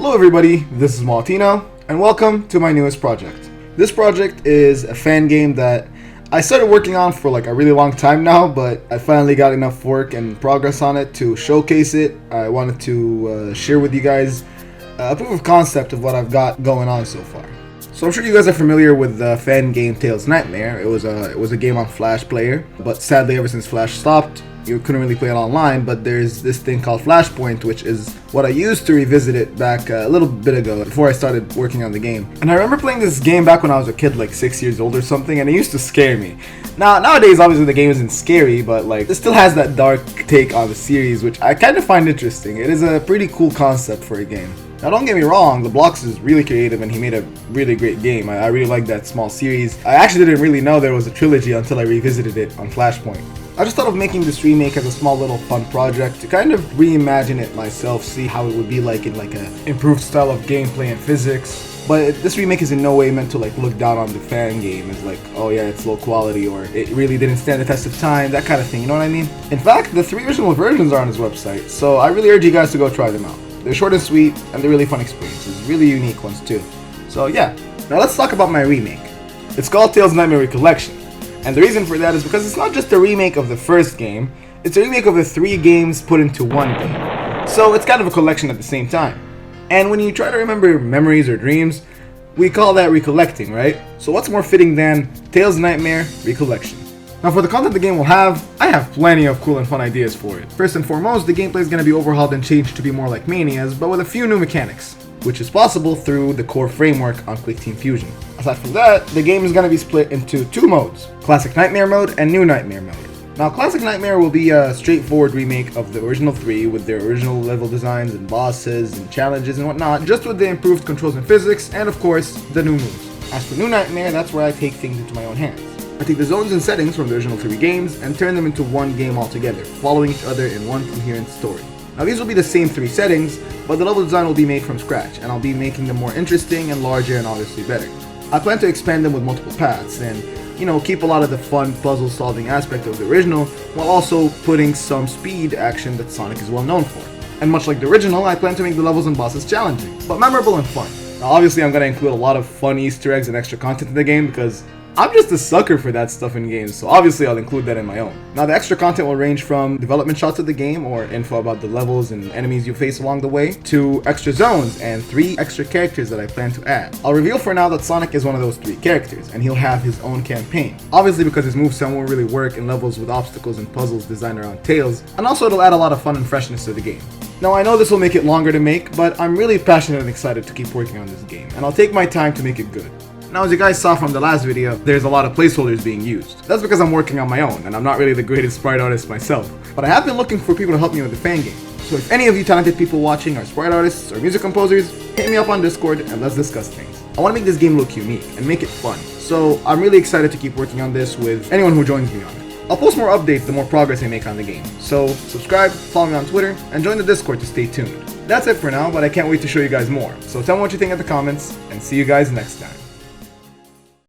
Hello everybody, this is Molatino, and welcome to my newest project. This project is a fan game that I started working on for like a really long time now, but I finally got enough work and progress on it to showcase it. I wanted to share with you guys a proof of concept of what I've got going on so far. So I'm sure you guys are familiar with the fan game Tails Nightmare. It was a game on Flash Player, but sadly ever since Flash stopped, you couldn't really play it online. But there's this thing called Flashpoint, which is what I used to revisit it back a little bit ago before I started working on the game. And I remember playing this game back when I was a kid, like 6 years old or something, and it used to scare me. Nowadays, obviously the game isn't scary, but like it still has that dark take on the series, which I kind of find interesting. It is a pretty cool concept for a game. Now don't get me wrong, TheBlox is really creative and he made a really great game. I really like that small series. I actually didn't really know there was a trilogy until I revisited it on Flashpoint. I just thought of making this remake as a small little fun project to kind of reimagine it myself, see how it would be like in like a improved style of gameplay and physics. But this remake is in no way meant to like look down on the fan game as like, oh yeah, it's low quality or it really didn't stand the test of time, that kind of thing, you know what I mean? In fact, the 3 original versions are on his website, so I really urge you guys to go try them out. They're short and sweet, and they're really fun experiences, really unique ones too. So yeah, now let's talk about my remake. It's called Tails Nightmare Recollection, and the reason for that is because it's not just a remake of the first game, it's a remake of the 3 games put into one game. So it's kind of a collection at the same time. And when you try to remember memories or dreams, we call that recollecting, right? So what's more fitting than Tails Nightmare Recollection? Now for the content the game will have, I have plenty of cool and fun ideas for it. First and foremost, the gameplay is going to be overhauled and changed to be more like Mania's, but with a few new mechanics, which is possible through the core framework on Quick Team Fusion. Aside from that, the game is going to be split into 2 modes, Classic Nightmare mode and New Nightmare mode. Now Classic Nightmare will be a straightforward remake of the original 3 with their original level designs and bosses and challenges and whatnot, just with the improved controls and physics and of course, the new moves. As for New Nightmare, that's where I take things into my own hands. I take the zones and settings from the original 3 games and turn them into one game altogether, following each other in one coherent story. Now these will be the same 3 settings, but the level design will be made from scratch, and I'll be making them more interesting and larger and obviously better. I plan to expand them with multiple paths and, you know, keep a lot of the fun puzzle solving aspect of the original, while also putting some speed action that Sonic is well known for. And much like the original, I plan to make the levels and bosses challenging, but memorable and fun. Now obviously I'm going to include a lot of fun Easter eggs and extra content in the game because I'm just a sucker for that stuff in games, so obviously I'll include that in my own. Now the extra content will range from development shots of the game or info about the levels and enemies you face along the way, to extra zones and 3 extra characters that I plan to add. I'll reveal for now that Sonic is one of those 3 characters, and he'll have his own campaign. Obviously because his moveset won't really work in levels with obstacles and puzzles designed around Tails, and also it'll add a lot of fun and freshness to the game. Now I know this will make it longer to make, but I'm really passionate and excited to keep working on this game, and I'll take my time to make it good. Now as you guys saw from the last video, there's a lot of placeholders being used. That's because I'm working on my own, and I'm not really the greatest sprite artist myself. But I have been looking for people to help me with the fan game. So if any of you talented people watching are sprite artists or music composers, hit me up on Discord and let's discuss things. I want to make this game look unique and make it fun. So I'm really excited to keep working on this with anyone who joins me on it. I'll post more updates the more progress I make on the game. So subscribe, follow me on Twitter, and join the Discord to stay tuned. That's it for now, but I can't wait to show you guys more. So tell me what you think in the comments, and see you guys next time.